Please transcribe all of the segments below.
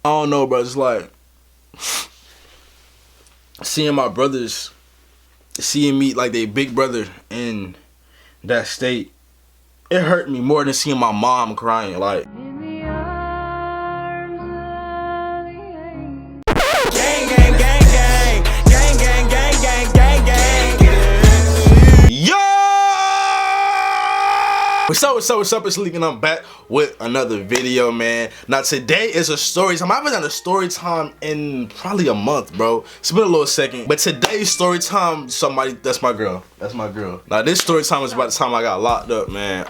I don't know, bro. It's like seeing my brothers, seeing me like they big brother in that state. It hurt me more than seeing my mom crying. Like, what's up, it's Leek and I'm back with another video, man. Now today is a story time. I haven't done a story time in probably a month, bro. It's been a little second, but today's story time, somebody, that's my girl. Now this story time is about the time I got locked up, man.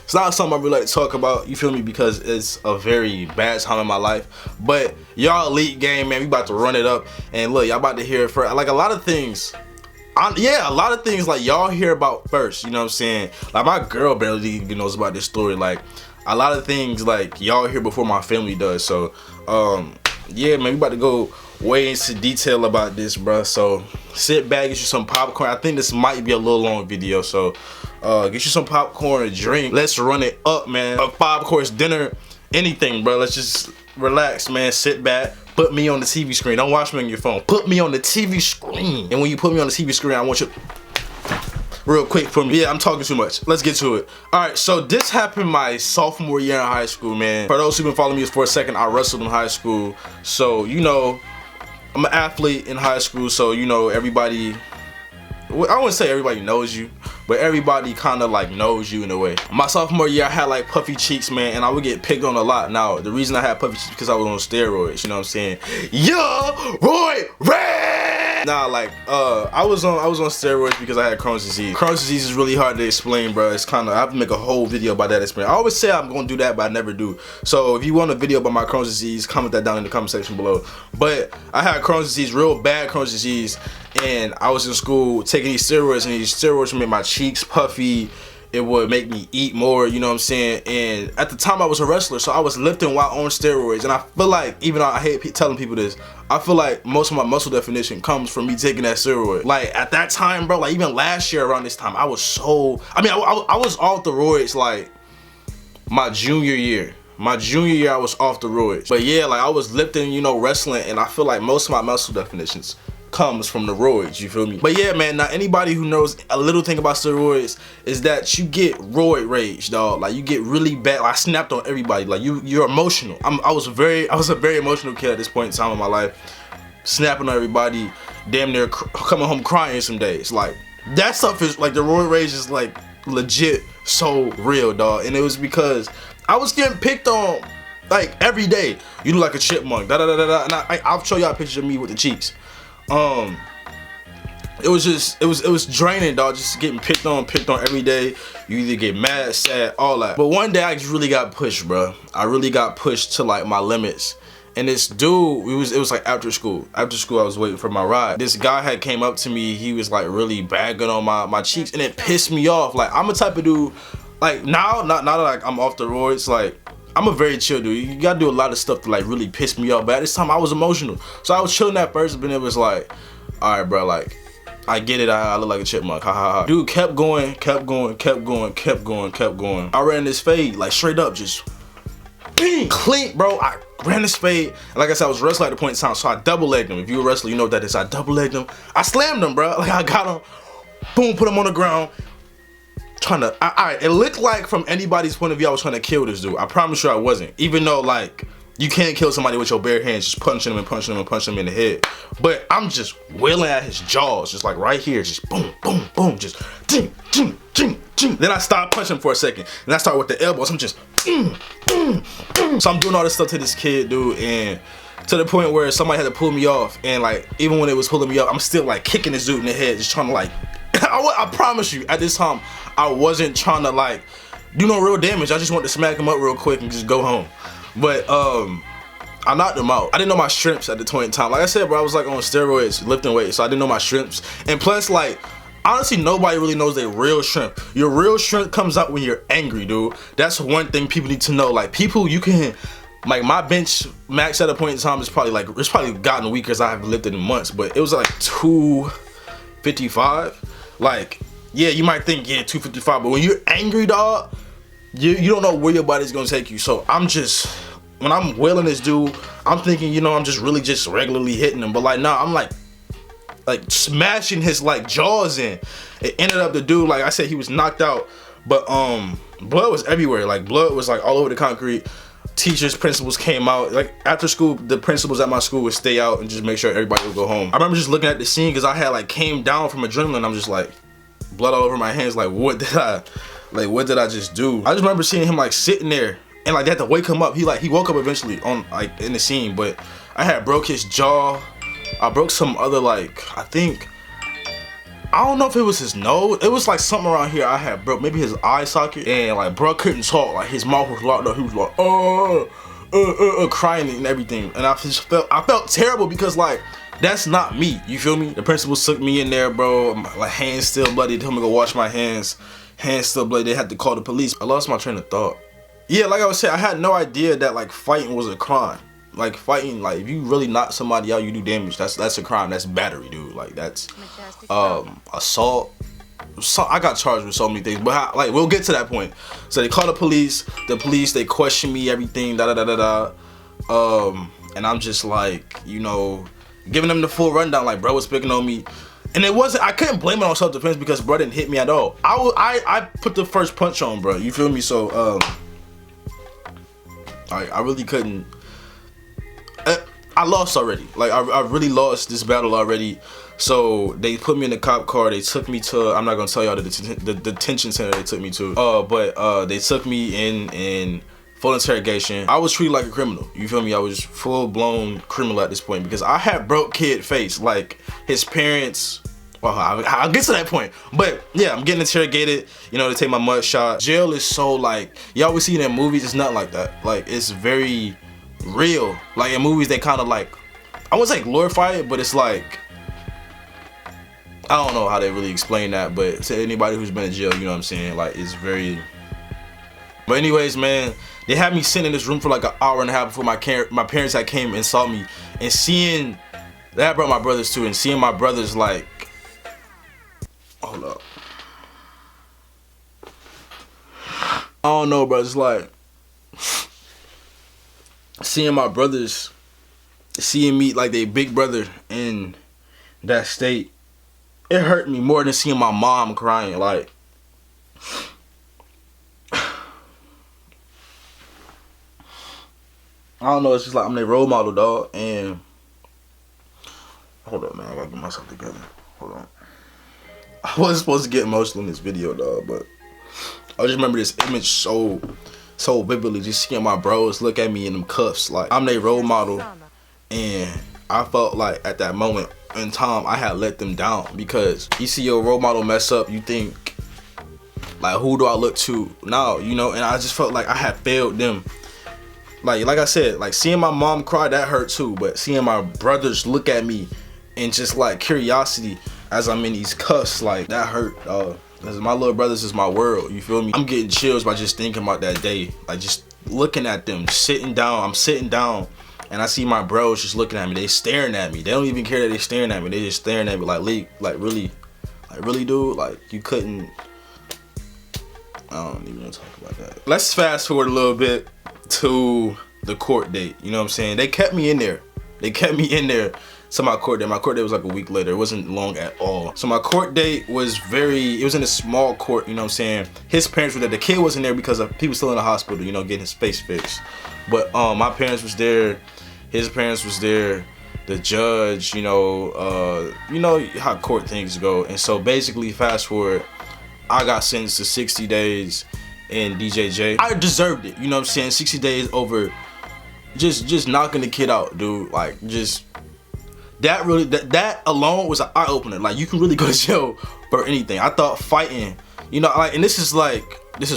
It's not something I really like to talk about, you feel me, because it's a very bad time in my life. But y'all elite game, man, we about to run it up, and look, y'all about to hear it first. Like a lot of things like y'all hear about first, you know what I'm saying? Like my girl barely even knows about this story. Like a lot of things like y'all hear before my family does. So yeah, man, we about to go way into detail about this, bro. So sit back, get you some popcorn. I think this might be a little long video, so get you some popcorn, a drink. Let's run it up, man. A 5-course dinner, anything, bro. Let's just relax, man. Sit back. Put me on the TV screen. Don't watch me on your phone. Put me on the TV screen. And when you put me on the TV screen, I want you real quick for me. Yeah, I'm talking too much. Let's get to it. Alright, so this happened my sophomore year in high school, man. For those who've been following me for a second, I wrestled in high school. So, you know, I'm an athlete in high school, so, you know, everybody, I wouldn't say everybody knows you, but everybody kind of like knows you in a way. My sophomore year, I had like puffy cheeks, man, and I would get picked on a lot. Now, the reason I had puffy cheeks because I was on steroids, you know what I'm saying? Yeah, Roy Red! Nah, like, I was on steroids because I had Crohn's disease. Crohn's disease is really hard to explain, bro. It's kind of, I have to make a whole video about that experience. I always say I'm gonna do that, but I never do. So if you want a video about my Crohn's disease, comment that down in the comment section below. But I had Crohn's disease, real bad Crohn's disease, and I was in school taking these steroids, and these steroids would make my cheeks puffy. It would make me eat more, you know what I'm saying? And at the time I was a wrestler, so I was lifting while on steroids. And I feel like, even though I hate telling people this, I feel like most of my muscle definition comes from me taking that steroid. Like at that time, bro, like even last year around this time, I was so, I was off the roids like my junior year. My junior year, I was off the roids. But yeah, like I was lifting, you know, wrestling, and I feel like most of my muscle definitions comes from the roids, you feel me? But yeah, man, now anybody who knows a little thing about steroids is that you get roid rage, dog. Like you get really bad. Like, I snapped on everybody. Like you're emotional. I was a very emotional kid at this point in time in my life, snapping on everybody, damn near coming home crying some days. Like that stuff is like, the roid rage is like legit so real, dog. And it was because I was getting picked on like every day. You look like a chipmunk, da da da da. And I'll show y'all a picture of me with the cheeks. It was draining, dog, just getting picked on every day. You either get mad, sad, all that. But one day I just really got pushed, bro. I really got pushed to like my limits. And this dude, it was like after school I was waiting for my ride. This guy had came up to me. He was like really bagging on my cheeks, and it pissed me off. Like I'm a type of dude, like now that like I'm off the roids, like I'm a very chill dude. You gotta do a lot of stuff to like really piss me off. But at this time I was emotional. So I was chilling at first, but it was like, alright bro, like I get it, I look like a chipmunk, ha ha ha. Dude kept going. I ran this fade, like straight up, just bing, clink, bro. I ran this fade, and like I said, I was wrestling at the point in time, so I double legged him. If you're a wrestler, you know what that is. I double legged him. I slammed him, bro. Like I got him, boom, put him on the ground. It looked like from anybody's point of view I was trying to kill this dude. I promise you I wasn't. Even though like you can't kill somebody with your bare hands, just punching him and punching him and punching him in the head. But I'm just wailing at his jaws, just like right here, just boom, boom, boom, just ding, ding, ding, ding. Then I stop punching for a second, and I start with the elbows. I'm just So I'm doing all this stuff to this kid, dude, and to the point where somebody had to pull me off. And like even when it was pulling me up, I'm still like kicking this dude in the head, just trying to like I promise you, at this time, I wasn't trying to like do no real damage. I just wanted to smack him up real quick and just go home. But I knocked him out. I didn't know my strengths at the point in time. Like I said, bro, I was like on steroids, lifting weights, so I didn't know my strengths. And plus, like, honestly, nobody really knows their real strength. Your real strength comes out when you're angry, dude. That's one thing people need to know. Like, people, you can, like, my bench max at a point in time is probably like, it's probably gotten weaker as I haven't lifted in months, but it was like 255. Like, yeah, you might think, yeah, 255, but when you're angry, dog, you don't know where your body's gonna take you. So I'm just when I'm wailing this dude, I'm thinking, you know, I'm just really just regularly hitting him. But like, nah, I'm like smashing his like jaws in. It ended up the dude, like I said, he was knocked out. But blood was everywhere. Like blood was like all over the concrete. Teachers, principals came out. Like after school, the principals at my school would stay out and just make sure everybody would go home. I remember just looking at the scene because I had like came down from adrenaline. I'm just like blood all over my hands. Like what did I just do? I just remember seeing him like sitting there and like they had to wake him up. He woke up eventually on like in the scene, but I had broke his jaw. I broke some other like I don't know if it was his nose. It was like something around here I had broke. Maybe his eye socket. And like bro couldn't talk. Like his mouth was locked up. He was like crying and everything. And I felt terrible because like that's not me. You feel me? The principal took me in there, bro. My like hands still bloody. Told me to go wash my hands. Hands still bloody. They had to call the police. I lost my train of thought. Yeah, like I was saying, I had no idea that like fighting was a crime. Like fighting, like if you really knock somebody out, you do damage. That's a crime. That's battery, dude. Like that's assault. So I got charged with so many things, but like we'll get to that point. So they call the police. The police, they question me, everything, da da da da da. And I'm just like, you know, giving them the full rundown. Like bro was picking on me, and it wasn't. I couldn't blame it on self-defense because bro didn't hit me at all. I put the first punch on bro. You feel me? So I really couldn't. I lost already. Like I really lost this battle already. So they put me in the cop car. They took me to, I'm not gonna tell y'all the detention center they took me to. But they took me in full interrogation. I was treated like a criminal. You feel me? I was full blown criminal at this point because I had broke kid face. Like his parents. Well, I'll get to that point. But yeah, I'm getting interrogated. You know, they take my mug shot. Jail is so like, you always see it in movies. It's not like that. Like it's very real. Like in movies they kind of like, I wouldn't say glorify it, but it's like, I don't know how they really explain that, but to anybody who's been in jail, you know what I'm saying, like it's very. But anyways, man, they had me sitting in this room for like an hour and a half before my parents had came and saw me, and seeing that, brought my brothers too, and seeing my brothers like, hold up, I don't know, bro, it's like seeing my brothers, seeing me like they big brother in that state, it hurt me more than seeing my mom crying. Like, I don't know, it's just like I'm their role model, dog. And hold up, man, I gotta get myself together. Hold on. I wasn't supposed to get emotional in this video, dog, but I just remember this image so vividly, just seeing my bros look at me in them cuffs. Like I'm their role model, and I felt like at that moment in time I had let them down, because you see your role model mess up, you think like, who do I look to now, you know? And I just felt like I had failed them. Like I said, like seeing my mom cry, that hurt too, but seeing my brothers look at me and just like curiosity as I'm in these cuffs, like that hurt, because my little brothers is my world, you feel me? I'm getting chills by just thinking about that day, like just looking at them, sitting down. I'm sitting down and I see my bros just looking at me. They staring at me. They don't even care that they staring at me. They just staring at me like, Leek, like really, dude, like you couldn't. I don't even want to talk about that. Let's fast forward a little bit to the court date. You know what I'm saying? They kept me in there. So my court date was like a week later. It wasn't long at all. So my court date was it was in a small court, you know what I'm saying? His parents were there. The kid wasn't there because he was still in the hospital, you know, getting his face fixed. But my parents was there. His parents was there. The judge, you know how court things go. And so basically, fast forward, I got sentenced to 60 days in DJJ. I deserved it, you know what I'm saying? 60 days over just knocking the kid out, dude. Like just that alone was an eye-opener. Like you can really go to jail for anything. I thought fighting, you know, like, and this is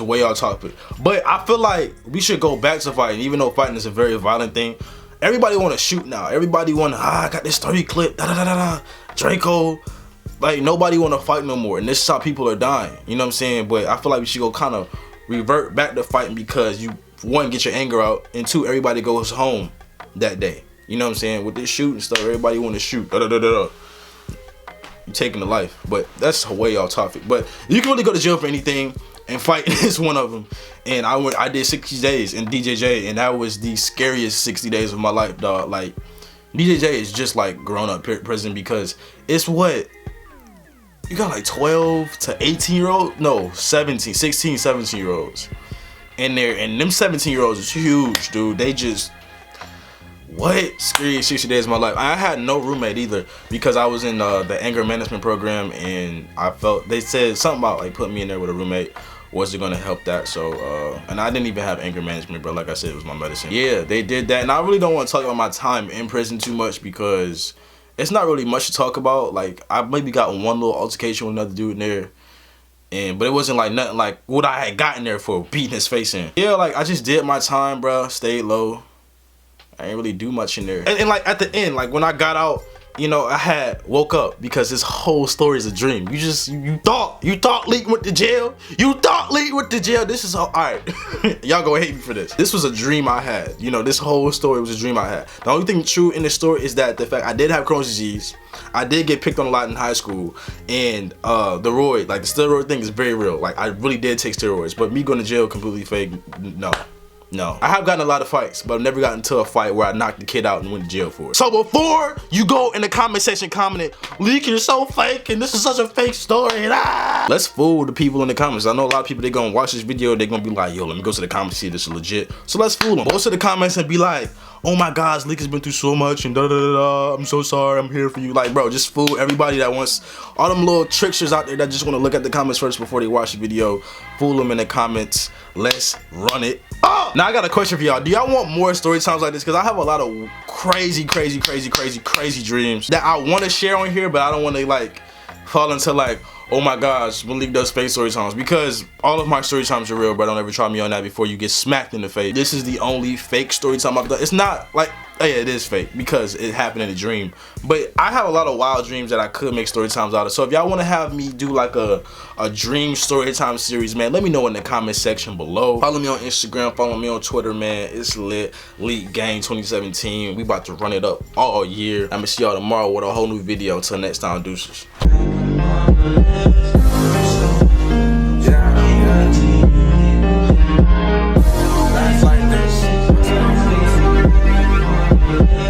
way off topic, but I feel like we should go back to fighting, even though fighting is a very violent thing. Everybody want to shoot now. Everybody want to, I got this story clip, da da da da, Draco. Like nobody want to fight no more, and this is how people are dying. You know what I'm saying? But I feel like we should go kind of revert back to fighting, because you, one, get your anger out, and two, everybody goes home that day. You know what I'm saying? With this shooting stuff, everybody want to shoot. Da da da da. You taking the life, but that's way off topic. But you can really go to jail for anything. and fighting is one of them. And I did 60 days in DJJ, and that was the scariest 60 days of my life, dog. Like, DJJ is just like grown up prison, because it's what you got, like 12 to 18-year-olds, no, 16, 17-year-olds in there, and them 17-year-olds is huge, dude. They just, what? Scariest 60 days of my life. I had no roommate either, because I was in the anger management program, and I felt, they said something about like putting me in there with a roommate wasn't gonna help that. So and I didn't even have anger management, bro. Like I said, it was my medicine. Yeah, they did that, and I really don't want to talk about my time in prison too much, because it's not really much to talk about. Like, I maybe got one little altercation with another dude in there, but it wasn't like nothing like what I had gotten there for, beating his face in. Yeah, like, I just did my time, bro. Stayed low. I ain't really do much in there. And like at the end, like when I got out, you know, I woke up, because this whole story is a dream. You thought Leek went to jail. You thought Leek went to jail. This is all right. Y'all gonna hate me for this. This was a dream I had. You know, this whole story was a dream I had. The only thing true in this story is that the fact I did have Crohn's disease. I did get picked on a lot in high school, and the steroid thing is very real. Like, I really did take steroids, but me going to jail completely fake. No. I have gotten a lot of fights, but I've never gotten into a fight where I knocked the kid out and went to jail for it. So before you go in the comment section commenting, Leek, you're so fake, and this is such a fake story, let's fool the people in the comments. I know a lot of people, they gonna watch this video, they're gonna be like, yo, let me go to the comments, see if this is legit. So let's fool them. Go to the comments and be like, oh my gosh, Leek has been through so much, and I'm so sorry, I'm here for you. Like, bro, just fool everybody that wants, all them little tricksters out there that just want to look at the comments first before they watch the video. Fool them in the comments. Let's run it. Now I got a question for y'all. Do y'all want more story times like this? Because I have a lot of crazy dreams that I want to share on here, but I don't want to like fall into like, oh my gosh, Malik does fake story times, because all of my story times are real, but don't ever try me on that before you get smacked in the face. This is the only fake story time I've done. It's not like, oh yeah, it is fake because it happened in a dream, but I have a lot of wild dreams that I could make story times out of. So if y'all want to have me do like a dream story time series, man, let me know in the comment section below. Follow me on Instagram, follow me on Twitter, man. It's lit. Leek Gang 2017. We about to run it up all year. I'm gonna see y'all tomorrow with a whole new video. Until next time, deuces.